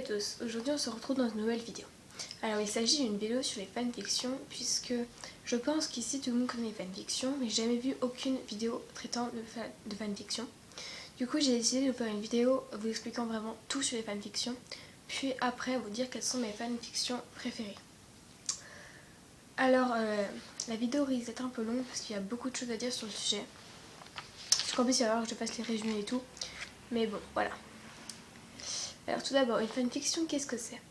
tous, aujourd'hui on se retrouve dans une nouvelle vidéo. Alors il s'agit d'une vidéo sur les fanfictions puisque je pense qu'ici tout le monde connaît les fanfictions mais j'ai jamais vu aucune vidéo traitant de fanfiction. Du coup j'ai décidé de faire une vidéo vous expliquant vraiment tout sur les fanfictions puis après vous dire quelles sont mes fanfictions préférées. Alors la vidéo risque d'être un peu longue parce qu'il y a beaucoup de choses à dire sur le sujet. Parce qu'en plus il va falloir que je fasse les résumés et tout. Mais bon voilà. Alors tout d'abord, une fanfiction, qu'est-ce que c'est?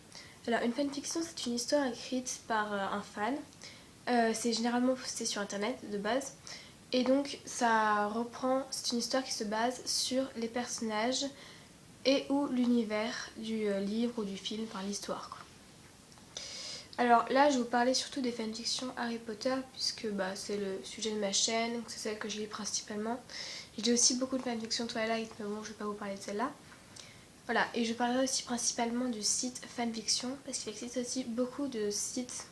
Alors une fanfiction, c'est une histoire écrite par un fan. C'est généralement posté sur internet de base. Et donc ça reprend, c'est une histoire qui se base sur les personnages et ou l'univers du livre ou du film, enfin l'histoire quoi. Alors là je vais vous parler surtout des fanfictions Harry Potter puisque c'est le sujet de ma chaîne, c'est celle que je lis principalement. J'ai aussi beaucoup de fanfictions Twilight mais bon je vais pas vous parler de celle-là. Voilà, et je parlerai aussi principalement du site fanfiction parce qu'il existe aussi beaucoup de sites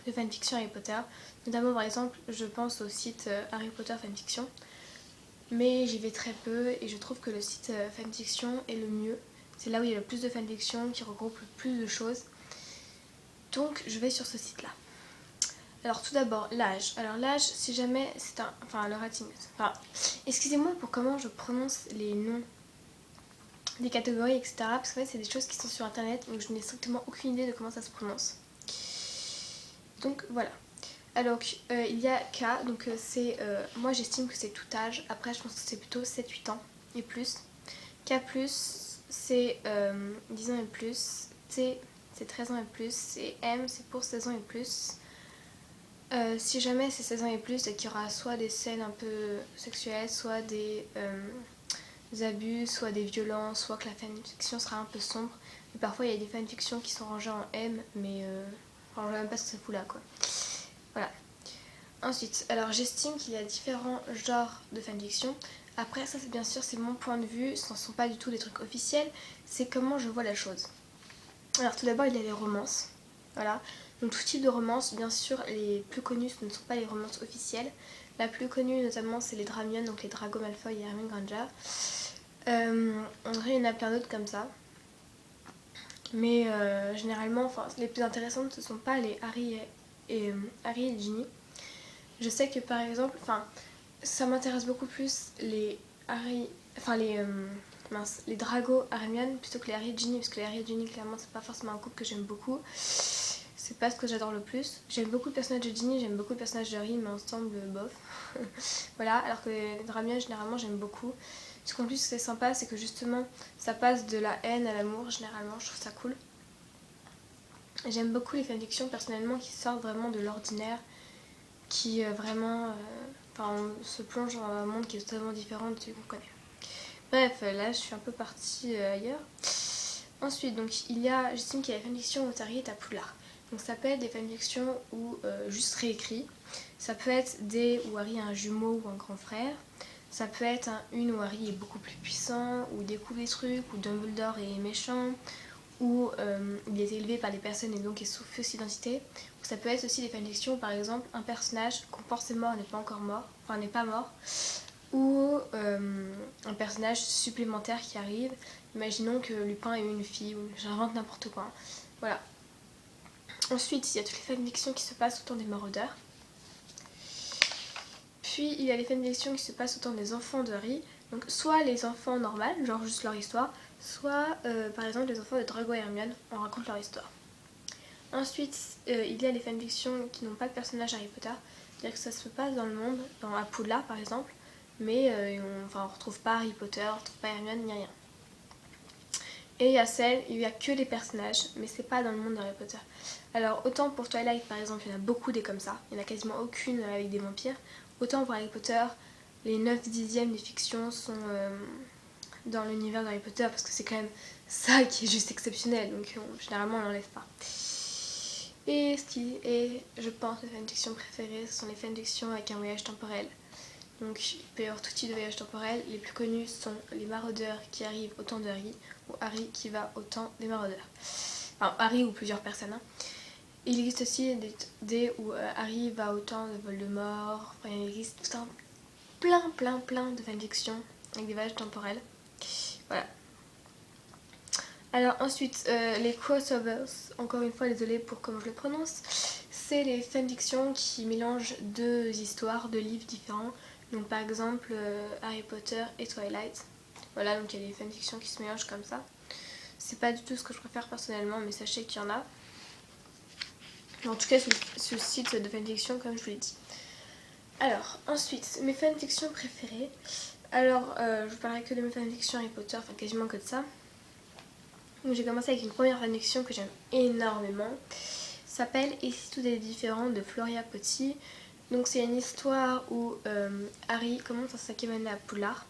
de fanfiction Harry Potter. Notamment par exemple je pense au site Harry Potter fanfiction. Mais j'y vais très peu et je trouve que le site fanfiction est le mieux. C'est là où il y a le plus de fanfiction qui regroupe le plus de choses. Donc je vais sur ce site là. Alors tout d'abord l'âge. Alors l'âge si jamais c'est un... Enfin le rating. Enfin excusez-moi pour comment je prononce les noms des catégories etc. Parce que c'est des choses qui sont sur internet donc je n'ai strictement aucune idée de comment ça se prononce. Donc voilà. Alors il y a K, donc moi j'estime que c'est tout âge, après je pense que c'est plutôt 7-8 ans et plus. K+, c'est 10 ans et plus. T, c'est 13 ans et plus. Et M, c'est pour 16 ans et plus. Si jamais c'est 16 ans et plus, il y aura soit des scènes un peu sexuelles, soit des abus, soit des violences, soit que la fanfiction sera un peu sombre. Et parfois il y a des fanfictions qui sont rangées en M, mais je ne sais même pas ce que ça fout là quoi. Voilà. Ensuite, alors j'estime qu'il y a différents genres de fanfiction. Après ça c'est bien sûr c'est mon point de vue, ce ne sont pas du tout des trucs officiels, c'est comment je vois la chose. Alors tout d'abord il y a les romances. Voilà. Donc tout type de romances, bien sûr les plus connues ce ne sont pas les romances officielles. La plus connue notamment c'est les Dramion, donc les Drago Malfoy et Hermione Granger. En vrai il y en a plein d'autres comme ça. Mais généralement les plus intéressantes ce ne sont pas les Harry et Ginny. Je sais que par exemple, ça m'intéresse beaucoup plus les Harry, les Drago Hermione plutôt que les Harry et Ginny, parce que les Harry et Ginny clairement c'est pas forcément un couple que j'aime beaucoup. C'est pas ce que j'adore le plus. J'aime beaucoup le personnage de Ginny, j'aime beaucoup le personnage de Harry, mais ensemble bof. Voilà, alors que les Dramion généralement j'aime beaucoup. Ce qu'en plus c'est sympa, c'est que justement ça passe de la haine à l'amour généralement, je trouve ça cool. J'aime beaucoup les fanfictions personnellement qui sortent vraiment de l'ordinaire, qui vraiment se plonge dans un monde qui est totalement différent de celui qu'on connaît. Bref, là je suis un peu partie ailleurs. Ensuite, donc j'estime qu'il y a des fanfictions où Harry est à Poudlard. Donc ça peut être des fanfictions où juste réécrit. Ça peut être des où Harry a un jumeau ou un grand frère. Ça peut être une où Harry est beaucoup plus puissant, où il découvre des trucs, où Dumbledore est méchant, où il est élevé par des personnes et donc est sous fausse identité. Ça peut être aussi des fanfictions où par exemple un personnage qu'on pense est mort n'est pas encore mort, enfin n'est pas mort, ou un personnage supplémentaire qui arrive. Imaginons que Lupin ait eu une fille, ou j'invente n'importe quoi. Voilà. Ensuite, il y a toutes les fanfictions qui se passent autour des maraudeurs. Puis il y a les fanfictions qui se passent autour des enfants de Harry. Donc soit les enfants normaux, genre juste leur histoire, soit par exemple les enfants de Drago et Hermione, on raconte leur histoire. Ensuite, il y a les fanfictions qui n'ont pas de personnage Harry Potter, c'est-à-dire que ça se passe dans le monde, à Poudlard par exemple, mais on retrouve pas Harry Potter, on retrouve pas Hermione, ni rien. Et il y a celles, il n'y a que les personnages, mais c'est pas dans le monde d'Harry Potter. Alors autant pour Twilight par exemple, il y en a beaucoup des comme ça, il n'y en a quasiment aucune avec des vampires, autant pour Harry Potter, les 9/10 des fictions sont dans l'univers d'Harry Potter parce que c'est quand même ça qui est juste exceptionnel, donc généralement on l'enlève pas. Et je pense, mes fanfictions préférées, ce sont les fanfictions avec un voyage temporel. Donc il peut y avoir tout type de voyage temporel. Les plus connus sont les maraudeurs qui arrivent au temps de Harry, ou Harry qui va au temps des maraudeurs. Enfin Harry ou plusieurs personnes. Il existe aussi des où Harry va au temps de Voldemort. Enfin, il existe tout un plein de fanfictions avec des voyages temporels. Voilà. Alors ensuite, les crossovers, encore une fois désolée pour comment je le prononce, c'est les fanfictions qui mélangent deux histoires, deux livres différents. Donc par exemple Harry Potter et Twilight. Voilà, donc il y a des fanfictions qui se mélangent comme ça. C'est pas du tout ce que je préfère personnellement, mais sachez qu'il y en a. En tout cas, ce site de fanfiction, comme je vous l'ai dit. Alors, ensuite, mes fanfictions préférées. Alors, je vous parlerai que de mes fanfictions Harry Potter, enfin quasiment que de ça. Donc j'ai commencé avec une première fanfiction que j'aime énormément. Ça s'appelle Et si tout est différent de Floria Potti. Donc c'est une histoire où Harry commence à s'acquérir à Poudlard.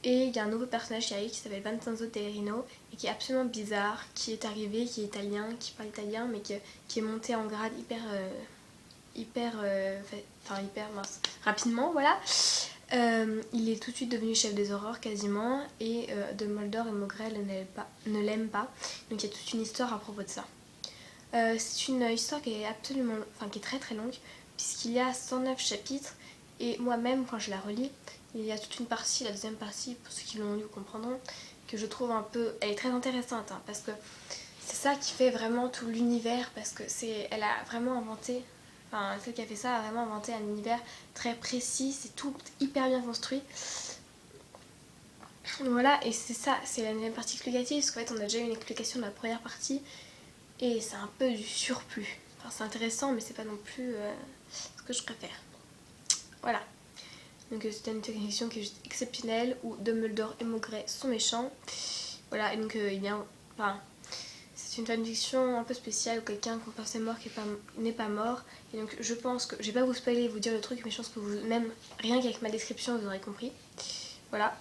Et il y a un nouveau personnage chez Harry qui s'appelle Vincenzo Pellegrino et qui est absolument bizarre, qui est arrivé, qui est italien, qui parle italien mais qui est monté en grade hyper mince, rapidement, voilà. Il est tout de suite devenu chef des horreurs quasiment et Dumbledore et Maugrey ne l'aiment pas. Donc il y a toute une histoire à propos de ça. C'est une histoire qui est qui est très très longue puisqu'il y a 109 chapitres et moi-même quand je la relis, il y a toute une partie, la deuxième partie, pour ceux qui l'ont lu comprendront, que je trouve un peu... Elle est très intéressante hein, parce que c'est ça qui fait vraiment tout l'univers parce que elle a vraiment inventé... Enfin, celle qui a fait ça a vraiment inventé un univers très précis, c'est tout hyper bien construit. Voilà, et c'est ça, c'est la deuxième partie explicative, parce qu'en fait on a déjà eu une explication de la première partie, et c'est un peu du surplus. Enfin, c'est intéressant, mais c'est pas non plus ce que je préfère. Voilà. Donc c'est une technique qui est juste exceptionnelle, où Dumbledore et Maugrey sont méchants. Voilà, et donc c'est une fanfiction un peu spéciale où quelqu'un qu'on pensait mort n'est pas mort. Et donc je pense que, je vais pas vous spoiler et vous dire le truc, mais je pense que vous, même rien qu'avec ma description, vous aurez compris. Voilà.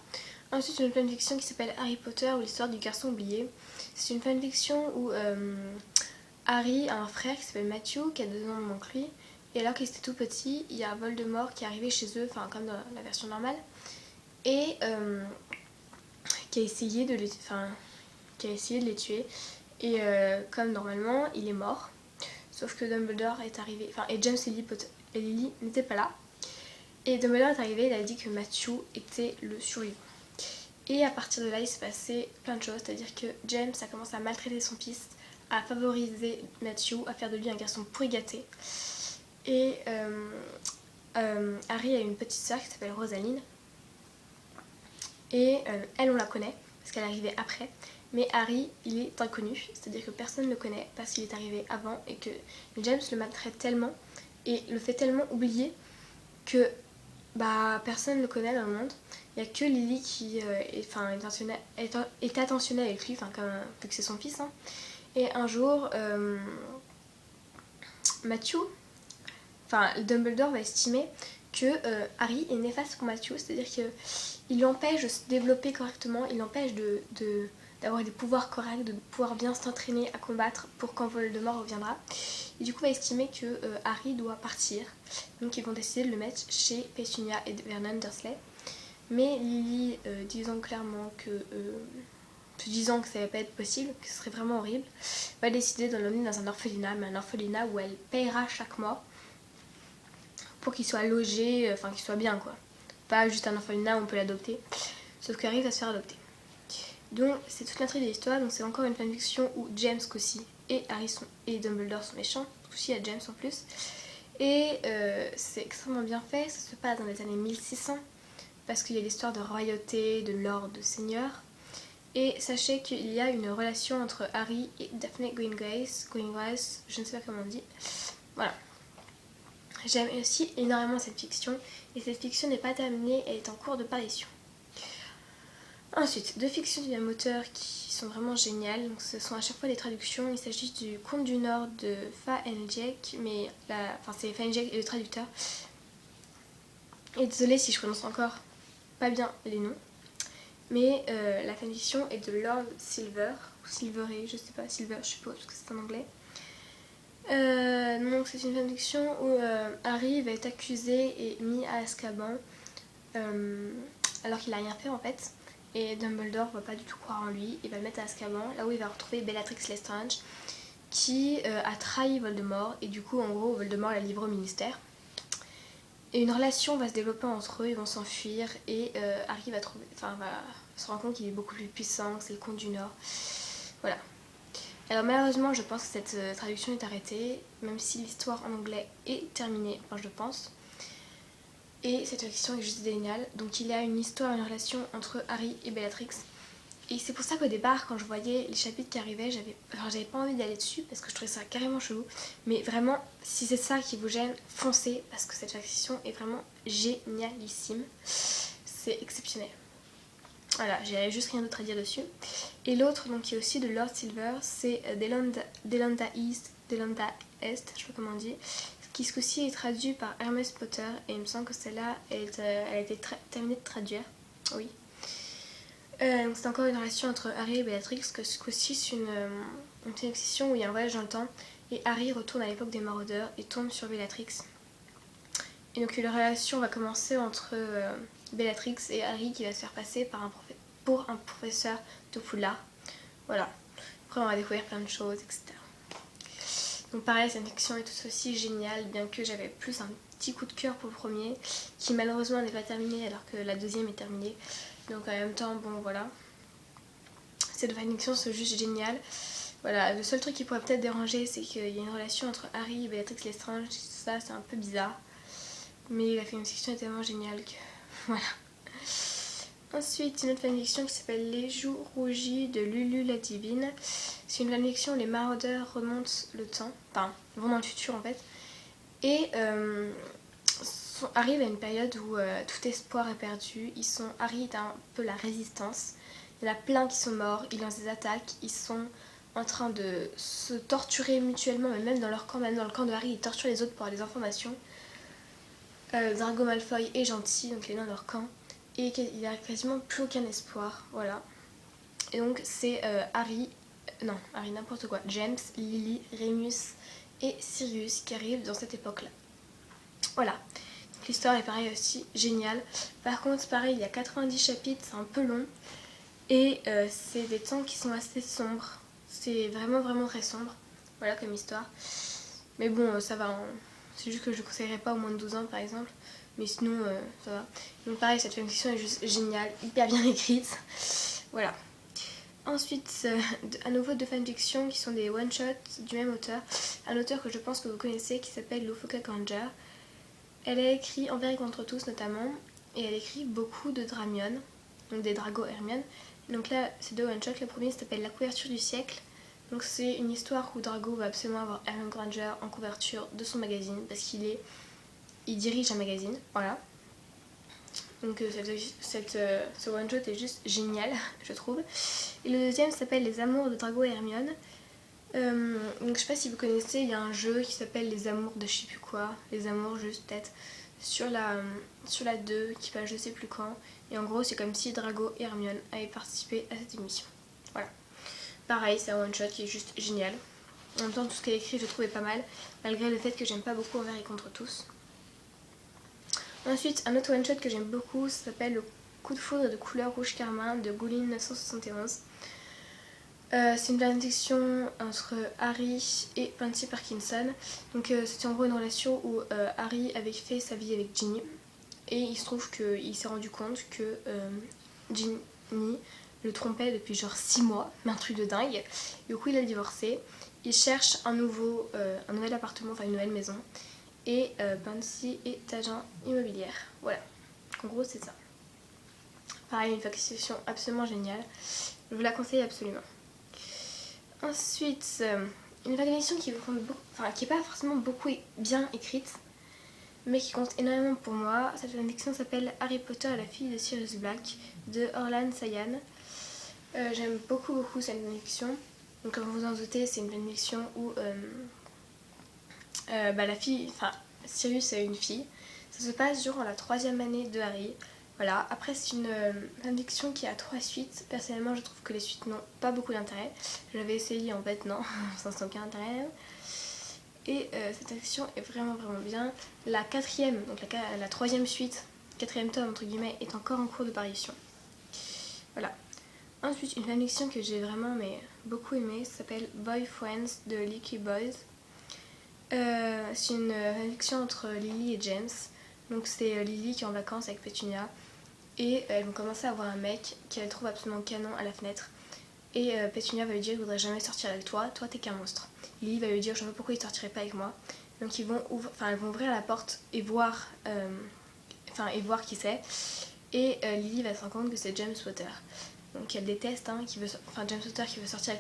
Ensuite une fanfiction qui s'appelle Harry Potter ou l'histoire du garçon oublié. C'est une fanfiction où Harry a un frère qui s'appelle Matthew, qui a 2 ans de moins que lui. Et alors qu'il était tout petit, il y a Voldemort qui est arrivé chez eux, enfin comme dans la version normale, et qui a essayé de les tuer. Et comme normalement, il est mort. Sauf que Dumbledore est arrivé, et James et Lily n'étaient pas là. Et Dumbledore est arrivé, il a dit que Matthew était le survivant. Et à partir de là, il s'est passé plein de choses, c'est-à-dire que James a commencé à maltraiter son fils, à favoriser Matthew, à faire de lui un garçon pourri gâté. Et Harry a une petite sœur qui s'appelle Rosaline. Et elle, on la connaît, parce qu'elle est arrivée après. Mais Harry, il est inconnu, c'est-à-dire que personne ne le connaît parce qu'il est arrivé avant et que James le maltraite tellement et le fait tellement oublier que personne ne le connaît dans le monde. Il n'y a que Lily qui est attentionnée avec lui, vu que c'est son fils. Hein. Et un jour, Dumbledore va estimer que Harry est néfaste pour Matthew, c'est-à-dire qu'il l'empêche de se développer correctement, il l'empêche d'avoir des pouvoirs corrects, de pouvoir bien s'entraîner à combattre pour quand Voldemort reviendra. Et du coup, va estimer que Harry doit partir. Donc ils vont décider de le mettre chez Pétunia et Vernon Dursley. Mais Lily, disant clairement disant que ça va pas être possible, que ce serait vraiment horrible, va décider de l'emmener dans un orphelinat, mais un orphelinat où elle payera chaque mois pour qu'il soit logé, qu'il soit bien quoi. Pas juste un orphelinat où on peut l'adopter, sauf qu'il arrive à se faire adopter. Donc c'est toute l'intrigue de l'histoire, donc c'est encore une fanfiction où James aussi et et Dumbledore sont méchants, aussi il y a James en plus. Et c'est extrêmement bien fait, ça se passe dans les années 1600, parce qu'il y a l'histoire de royauté, de lord, de seigneur. Et sachez qu'il y a une relation entre Harry et Daphne Greengrass, je ne sais pas comment on dit. Voilà. J'aime aussi énormément cette fiction, et cette fiction n'est pas terminée, elle est en cours de parution. Ensuite, 2 fictions du même auteur qui sont vraiment géniales, donc ce sont à chaque fois des traductions. Il s'agit du Conte du Nord de Fa N'Jek, mais c'est Fa N'Jek et le traducteur. Et désolée si je prononce encore pas bien les noms. Mais la fanfiction est de Lord Silver, ou Silvery, je sais pas, Silver je suppose, parce que c'est en anglais. Donc c'est une fanfiction où Harry va être accusé et mis à Azkaban, alors qu'il n'a rien fait en fait. Et Dumbledore va pas du tout croire en lui, il va le mettre à Azkaban, là où il va retrouver Bellatrix Lestrange, qui a trahi Voldemort, et du coup en gros Voldemort la livre au ministère. Et une relation va se développer entre eux, ils vont s'enfuir, et Harry va se rendre compte qu'il est beaucoup plus puissant, que c'est le Comte du Nord. Voilà. Alors malheureusement je pense que cette traduction est arrêtée, même si l'histoire en anglais est terminée, enfin je pense. Et cette fiction est juste géniale. Donc il y a une histoire, une relation entre Harry et Bellatrix. Et c'est pour ça qu'au départ, quand je voyais les chapitres qui arrivaient, j'avais pas envie d'aller dessus parce que je trouvais ça carrément chelou. Mais vraiment, si c'est ça qui vous gêne, foncez parce que cette fiction est vraiment génialissime. C'est exceptionnel. Voilà, j'ai juste rien d'autre à dire dessus. Et l'autre, donc qui est aussi de Lord Silver, c'est Delanda East, Delanda Est, je sais pas comment on dit, qui ce coup-ci est traduit par Hermes Potter, et il me semble que celle-là, elle a été terminée de traduire. Oui. C'est encore une relation entre Harry et Bellatrix, que ce coup-ci c'est une fiction où il y a un voyage dans le temps, et Harry retourne à l'époque des maraudeurs et tombe sur Bellatrix. Et donc la relation va commencer entre Bellatrix et Harry qui va se faire passer pour un professeur de Poudlard. Voilà. Après on va découvrir plein de choses, etc. Donc pareil, cette fiction est tout aussi géniale, bien que j'avais plus un petit coup de cœur pour le premier, qui malheureusement n'est pas terminé alors que la deuxième est terminée. Donc en même temps, bon voilà. Cette fiction c'est juste génial. Voilà, le seul truc qui pourrait peut-être déranger, c'est qu'il y a une relation entre Harry et Bellatrix Lestrange, ça c'est un peu bizarre. Mais la fanfiction est tellement géniale que voilà. Ensuite, une autre fanfiction qui s'appelle Les Joues Rougies de Lulu la Divine. C'est une fanfiction où les maraudeurs remontent le temps, enfin, vont dans le futur en fait. Et arrive à une période où tout espoir est perdu. Harry est un peu la résistance. Il y en a plein qui sont morts, ils lancent des attaques, ils sont en train de se torturer mutuellement, mais même dans leur camp, même dans le camp de Harry, ils torturent les autres pour avoir des informations. Drago Malfoy est gentil, donc il est dans leur camp, et il n'y a quasiment plus aucun espoir, voilà. Et donc c'est Harry n'importe quoi, James, Lily, Remus et Sirius qui arrivent dans cette époque-là. Voilà. Donc l'histoire est pareil aussi géniale. Par contre, pareil, il y a 90 chapitres, c'est un peu long, et c'est des temps qui sont assez sombres. C'est vraiment vraiment très sombre, voilà comme histoire. Mais bon, ça va, hein. C'est juste que je ne conseillerais pas au moins de 12 ans par exemple. Mais sinon, ça va. Donc pareil, cette fiction est juste géniale, hyper bien écrite. Voilà. Ensuite, à nouveau deux fanfictions qui sont des one-shots du même auteur. Un auteur que je pense que vous connaissez qui s'appelle Lufuka Kanja. Elle a écrit Envers et contre tous notamment. Et elle écrit beaucoup de Dramion, donc des Drago Hermione. Donc là, c'est deux one-shots. Le premier s'appelle La couverture du siècle. Donc c'est une histoire où Drago va absolument avoir Hermione Granger en couverture de son magazine parce il dirige un magazine, voilà. Donc ce one shot est juste génial, je trouve. Et le deuxième s'appelle Les Amours de Drago et Hermione. Donc je sais pas si vous connaissez, il y a un jeu qui s'appelle Les Amours de je sais plus quoi, Les Amours juste peut-être, sur la 2 qui passe je sais plus quand. Et en gros c'est comme si Drago et Hermione avaient participé à cette émission. Voilà. Pareil, c'est un one shot qui est juste génial. En même temps, tout ce qu'elle écrit, je trouvais pas mal, malgré le fait que j'aime pas beaucoup Envers et contre tous. Ensuite, un autre one shot que j'aime beaucoup, ça s'appelle Le coup de foudre de couleur rouge carmin de Goulin 971. C'est une fanfiction entre Harry et Pansy Parkinson. Donc c'était en gros une relation où Harry avait fait sa vie avec Ginny. Et il se trouve qu'il s'est rendu compte que Ginny le trompait depuis genre 6 mois, mais un truc de dingue. Et du coup il a divorcé. Il cherche un nouvel appartement, enfin une nouvelle maison. Et Pansy est agent immobilière. Voilà. En gros c'est ça. Pareil, une fanfiction absolument géniale. Je vous la conseille absolument. Ensuite, une fanfiction qui n'est pas forcément beaucoup bien écrite, mais qui compte énormément pour moi. Cette fanfiction s'appelle Harry Potter et la fille de Sirius Black de Orlan Sayan. J'aime beaucoup cette fanfiction. Donc comme vous en doutez, c'est une fanfiction où la fille, Sirius a une fille. Ça se passe durant la 3e année de Harry. Voilà, après c'est une fanfiction qui a 3 suites. Personnellement je trouve que les suites n'ont pas beaucoup d'intérêt. J'avais essayé en fait, non, ça n'a aucun intérêt. Et cette fanfiction est vraiment bien. La 4e, donc la 3e suite, 4e tome entre guillemets, est encore en cours de parution. Voilà. Ensuite une fanfiction que j'ai vraiment beaucoup aimée s'appelle Boyfriends de Leaky Boys. C'est une fanfiction entre Lily et James. Donc c'est Lily qui est en vacances avec Pétunia. Et elles vont commencer à avoir un mec qu'elle trouve absolument canon à la fenêtre. Et Pétunia va lui dire qu'il voudrait jamais sortir avec toi t'es qu'un monstre. Lily va lui dire je ne sais pas pourquoi il sortirait pas avec moi. Donc ils vont ouvrir la porte et voir, qui c'est. Et Lily va se rendre compte que c'est James Potter. Donc elle déteste, James Potter qui veut sortir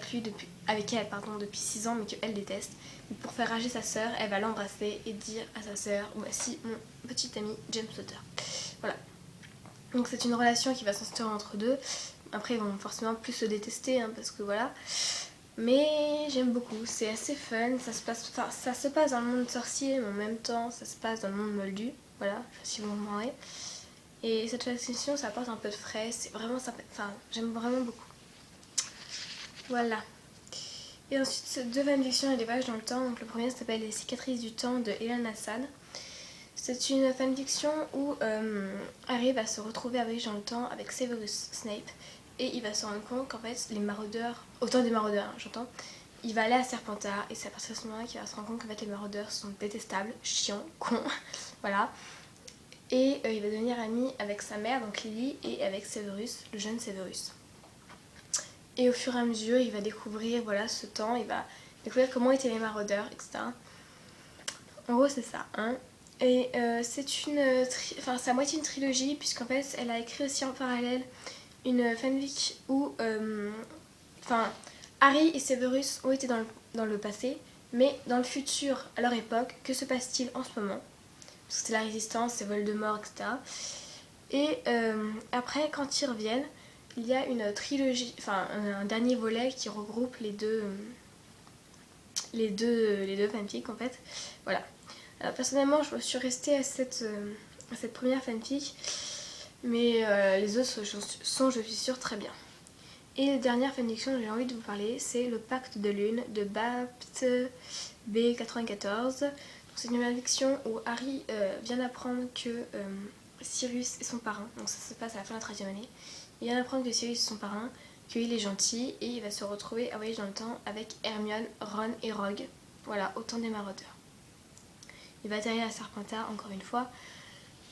avec elle depuis 6 ans, mais qu'elle déteste. Et pour faire rager sa sœur, elle va l'embrasser et dire à sa sœur voici mon petit ami James Potter. Voilà. Donc c'est une relation qui va s'instaurer entre deux. Après ils vont forcément plus se détester, parce que voilà. Mais j'aime beaucoup, c'est assez fun, ça se passe dans le monde sorcier, mais en même temps ça se passe dans le monde moldu. Voilà, si vous me demandez. Et cette fanfiction, ça apporte un peu de frais, c'est vraiment sympa, j'aime vraiment beaucoup. Voilà. Et ensuite, 2 fanfictions et des voyages dans le temps. Donc le premier s'appelle Les cicatrices du temps de Elan Hassan. C'est une fanfiction où Harry va se retrouver à voyager dans le temps avec Severus Snape. Et il va se rendre compte qu'en fait, les maraudeurs, autant des maraudeurs, j'entends, il va aller à Serpentard et c'est à partir de ce moment-là qu'il va se rendre compte qu'en fait les maraudeurs sont détestables, chiants, cons, voilà. Et il va devenir ami avec sa mère, donc Lily, et avec Severus, le jeune Severus. Et au fur et à mesure, il va découvrir ce temps, il va découvrir comment étaient les maraudeurs, etc. En gros, c'est ça. Et c'est à moitié une trilogie, puisqu'en fait, elle a écrit aussi en parallèle une fanfic où Harry et Severus ont été dans le passé, mais dans le futur, à leur époque, que se passe-t-il en ce moment? Parce que c'est la résistance, c'est Voldemort, etc. Et après, quand ils reviennent, il y a une trilogie, un dernier volet qui regroupe les deux fanfics en fait. Voilà. Alors, personnellement, je me suis restée à cette première fanfic, mais les autres sont, je suis sûre, très bien. Et la dernière fanfiction que j'ai envie de vous parler, c'est Le Pacte de Lune de Bapt B94. C'est une fanfiction où Harry vient d'apprendre que Sirius est son parrain, donc ça se passe à la fin de la 13e année. Il vient d'apprendre que Sirius est son parrain, qu'il est gentil, et il va se retrouver à voyager dans le temps avec Hermione, Ron et Rogue. Voilà, autant des maraudeurs. Il va atterrir à Serpentard encore une fois.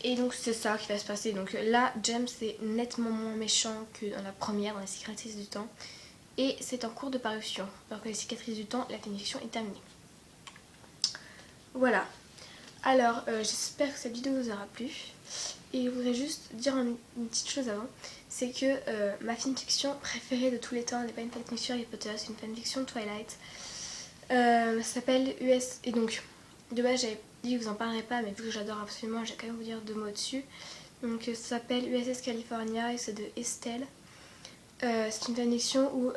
Et donc c'est ça qui va se passer. Donc là, James est nettement moins méchant que dans la première, dans les cicatrices du temps. Et c'est en cours de parution. Alors que les cicatrices du temps, la fiction est terminée. Voilà. Alors, j'espère que cette vidéo vous aura plu. Et je voudrais juste dire une petite chose avant. C'est que ma fanfiction préférée de tous les temps n'est pas une fanfiction Harry Potter, c'est une fanfiction Twilight. Ça s'appelle US. Et donc, de base, j'avais dit que vous en parlerez pas, mais vu que j'adore absolument, j'ai quand même vous dire 2 mots dessus. Donc, ça s'appelle USS California et c'est de Estelle. C'est une fanfiction où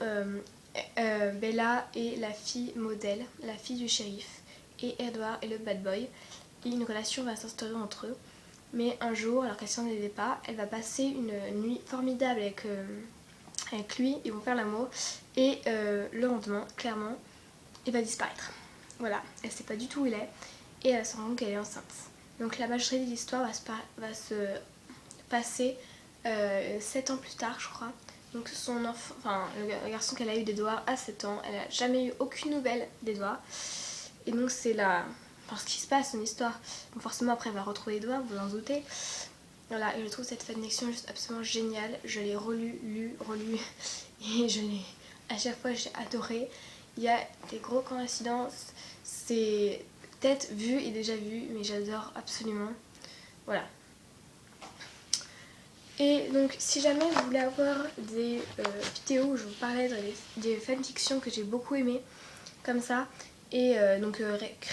Bella est la fille modèle, la fille du shérif, et Edward est le bad boy. Et une relation va s'instaurer entre eux. Mais un jour, alors qu'elle s'en est pas, elle va passer une nuit formidable avec lui, ils vont faire l'amour, et le lendemain, clairement, il va disparaître. Voilà, elle sait pas du tout où il est, et elle se rend compte qu'elle est enceinte. Donc la majorité de l'histoire va se passer 7 ans plus tard, je crois. Donc son enfant, le garçon qu'elle a eu d'Edward à 7 ans, elle n'a jamais eu aucune nouvelle d'Edward. Et donc c'est ce qui se passe, son histoire. Donc forcément après elle va retrouver Edward, vous en doutez. Voilà, et je trouve cette fanfiction juste absolument géniale. Je l'ai relu, et à chaque fois j'ai adoré. Il y a des gros coïncidences, c'est peut-être vu et déjà vu, mais j'adore absolument. Voilà. Et donc si jamais vous voulez avoir des vidéos où je vous parlais des fanfictions que j'ai beaucoup aimées, comme ça, et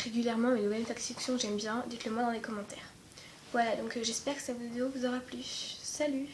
régulièrement les nouvelles fanfictions que j'aime bien, dites-le moi dans les commentaires. Voilà, donc j'espère que cette vidéo vous aura plu. Salut!